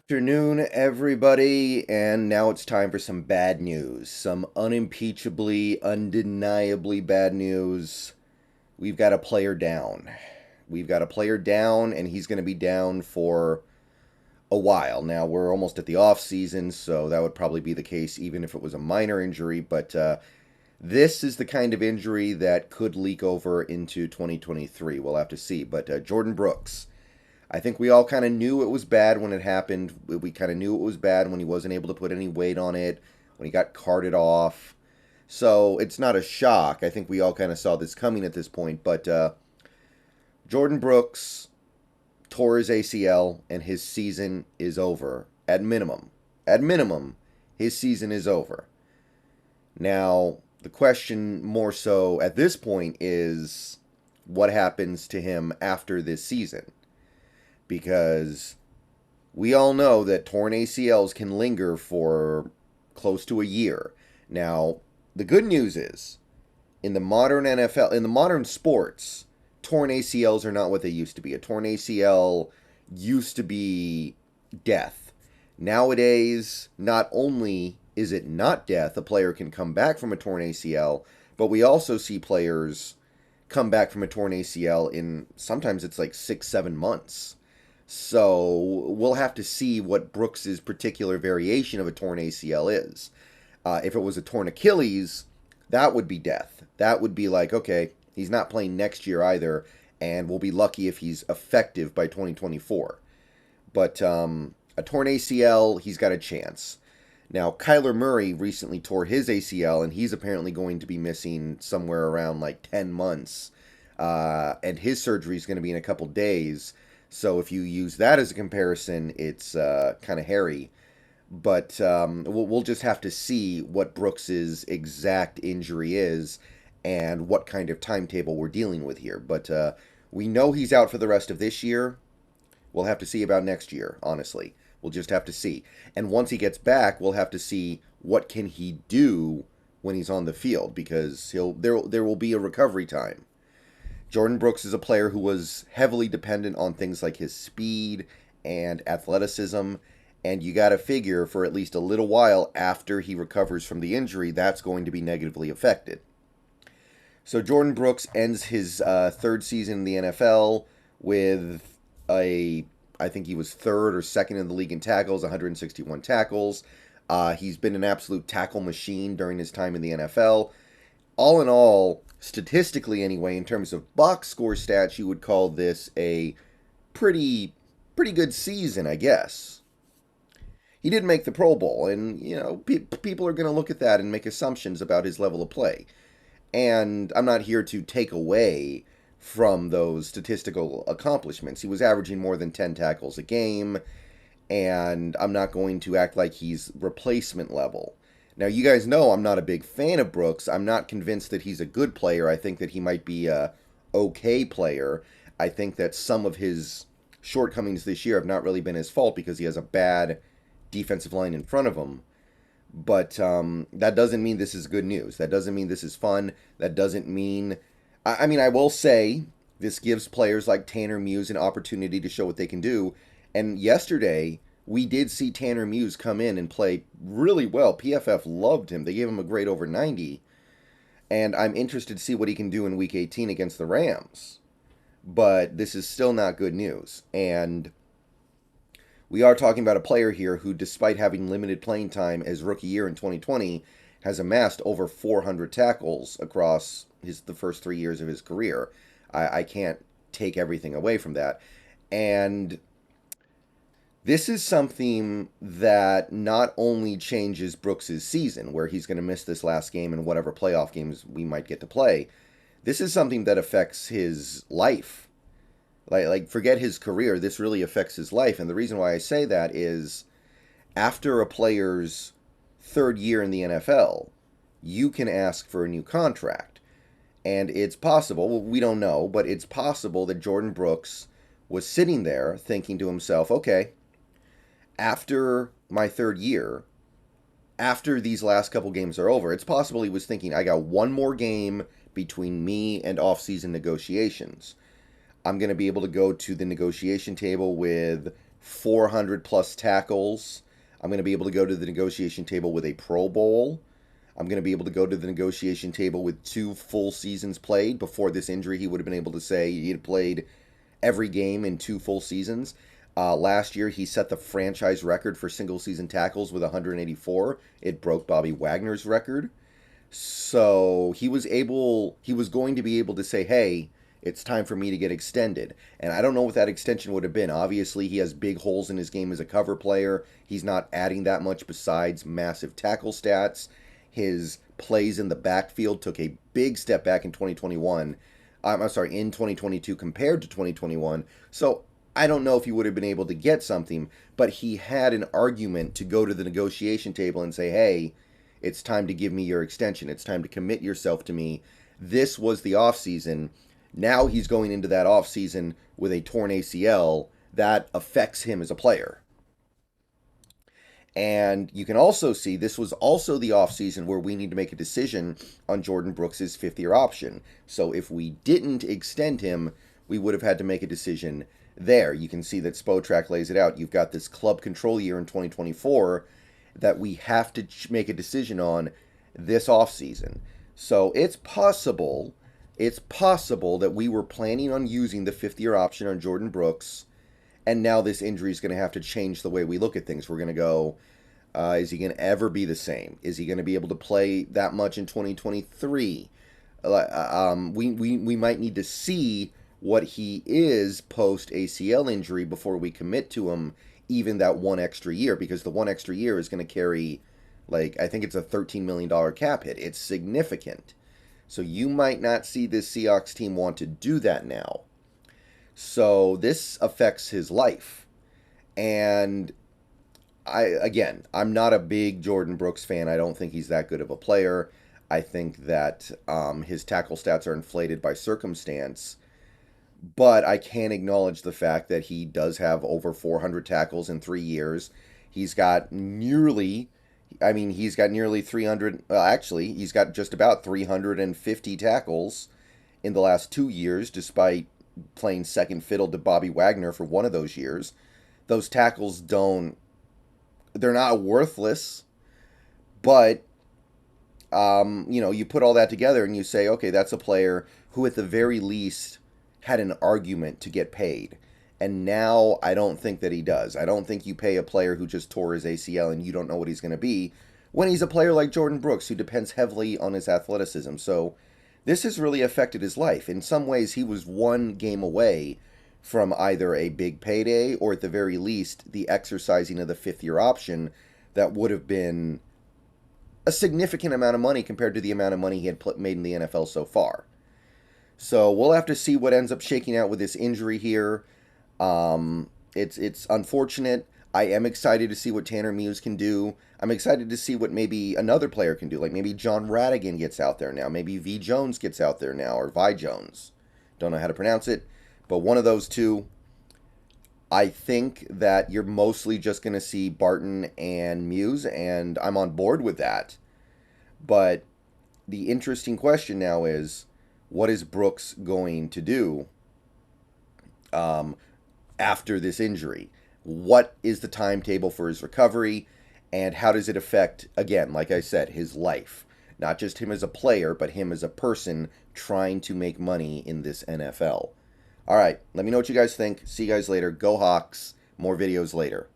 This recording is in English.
Afternoon, everybody, and now it's time for some bad news. Some unimpeachably, undeniably bad news. We've got a player down. We've got a player down, and he's going to be down for a while. Now, we're almost at the off season, so that would probably be the case even if it was a minor injury, but this is the kind of injury that could leak over into 2023. We'll have to see. But Jordyn Brooks, I think we all kind of knew it was bad when it happened. We kind of knew it was bad when he wasn't able to put any weight on it, when he got carted off. So it's not a shock. I think we all kind of saw this coming at this point. But Jordyn Brooks tore his ACL, and his season is over. At minimum. At minimum, his season is over. Now, the question more so at this point is what happens to him after this season? Because we all know that torn ACLs can linger for close to a year. Now, the good news is, in the modern NFL, in the modern sports, torn ACLs are not what they used to be. A torn ACL used to be death. Nowadays, not only is it not death, a player can come back from a torn ACL, but we also see players come back from a torn ACL in, sometimes it's like 6-7 months. So we'll have to see what Brooks's particular variation of a torn ACL is. If it was a torn Achilles, that would be death. That would be like, okay, he's not playing next year either, and we'll be lucky if he's effective by 2024. But a torn ACL, he's got a chance. Now, Kyler Murray recently tore his ACL, and he's apparently going to be missing somewhere around like 10 months. And his surgery is going to be in a couple days. So if you use that as a comparison, it's kind of hairy. But we'll just have to see what Brooks's exact injury is and what kind of timetable we're dealing with here. But we know he's out for the rest of this year. We'll have to see about next year, honestly. We'll just have to see. And once he gets back, we'll have to see what can he do when he's on the field, because there will be a recovery time. Jordyn Brooks is a player who was heavily dependent on things like his speed and athleticism, and you got to figure for at least a little while after he recovers from the injury, that's going to be negatively affected. So Jordyn Brooks ends his third season in the NFL with I think he was third or second in the league in tackles, 161 tackles. He's been an absolute tackle machine during his time in the NFL. All in all, statistically anyway, in terms of box score stats, you would call this a pretty good season, I guess. He did make the Pro Bowl, and, you know, people are going to look at that and make assumptions about his level of play. And I'm not here to take away from those statistical accomplishments. He was averaging more than 10 tackles a game, and I'm not going to act like he's replacement level. Now, you guys know I'm not a big fan of Brooks. I'm not convinced that he's a good player. I think that he might be a okay player. I think that some of his shortcomings this year have not really been his fault because he has a bad defensive line in front of him. But that doesn't mean this is good news. That doesn't mean this is fun. That doesn't mean... I mean, I will say this gives players like Tanner Muse an opportunity to show what they can do. And yesterday, we did see Tanner Muse come in and play really well. PFF loved him. They gave him a grade over 90. And I'm interested to see what he can do in Week 18 against the Rams. But this is still not good news. And we are talking about a player here who, despite having limited playing time as rookie year in 2020, has amassed over 400 tackles across the first 3 years of his career. I can't take everything away from that. And this is something that not only changes Brooks' season, where he's going to miss this last game and whatever playoff games we might get to play. This is something that affects his life. Like forget his career, this really affects his life. And the reason why I say that is after a player's third year in the NFL, you can ask for a new contract. And it's possible, well, we don't know, but it's possible that Jordyn Brooks was sitting there thinking to himself, okay, after my third year, after these last couple games are over, it's possible he was thinking, I got one more game between me and off-season negotiations. I'm going to be able to go to the negotiation table with 400 plus tackles. I'm going to be able to go to the negotiation table with a Pro Bowl. I'm going to be able to go to the negotiation table with 2 full seasons played. Before this injury, he would have been able to say he had played every game in 2 full seasons. Last year, he set the franchise record for single season tackles with 184. It broke Bobby Wagner's record. So he was going to be able to say, hey, it's time for me to get extended. And I don't know what that extension would have been. Obviously, he has big holes in his game as a cover player. He's not adding that much besides massive tackle stats. His plays in the backfield took a big step back in 2021. I'm sorry, in 2022 compared to 2021. So I don't know if he would have been able to get something, but he had an argument to go to the negotiation table and say, hey, it's time to give me your extension. It's time to commit yourself to me. This was the offseason. Now he's going into that offseason with a torn ACL. That affects him as a player. And you can also see this was also the offseason where we need to make a decision on Jordyn Brooks' 5th-year option. So if we didn't extend him, we would have had to make a decision there. You can see that Spotrac lays it out. You've got this club control year in 2024 that we have to make a decision on this offseason. So it's possible that we were planning on using the 5th-year option on Jordyn Brooks, and now this injury is going to have to change the way we look at things. We're going to go, is he going to ever be the same? Is he going to be able to play that much in 2023? We might need to see what he is post-ACL injury before we commit to him even that 1 extra year, because the 1 extra year is going to carry, like, I think it's a $13 million cap hit. It's significant. So you might not see this Seahawks team want to do that now. So this affects his life. And I'm not a big Jordyn Brooks fan. I don't think he's that good of a player. I think that his tackle stats are inflated by circumstance. But I can acknowledge the fact that he does have over 400 tackles in 3 years. He's got nearly 300. Actually, he's got just about 350 tackles in the last 2 years, despite playing second fiddle to Bobby Wagner for one of those years. Those tackles they're not worthless, but, you put all that together and you say, okay, that's a player who at the very least had an argument to get paid. And now I don't think that he does. I don't think you pay a player who just tore his ACL and you don't know what he's going to be when he's a player like Jordyn Brooks who depends heavily on his athleticism. So this has really affected his life. In some ways, he was 1 game away from either a big payday or at the very least the exercising of the 5th-year option that would have been a significant amount of money compared to the amount of money he had made in the NFL so far. So we'll have to see what ends up shaking out with this injury here. It's unfortunate. I am excited to see what Tanner Muse can do. I'm excited to see what maybe another player can do. Like maybe John Radigan gets out there now. Maybe V. Jones gets out there now, or Vi Jones. Don't know how to pronounce it. But one of those two. I think that you're mostly just going to see Barton and Muse, and I'm on board with that. But the interesting question now is, what is Brooks going to do after this injury? What is the timetable for his recovery? And how does it affect, again, like I said, his life? Not just him as a player, but him as a person trying to make money in this NFL. All right, let me know what you guys think. See you guys later. Go Hawks. More videos later.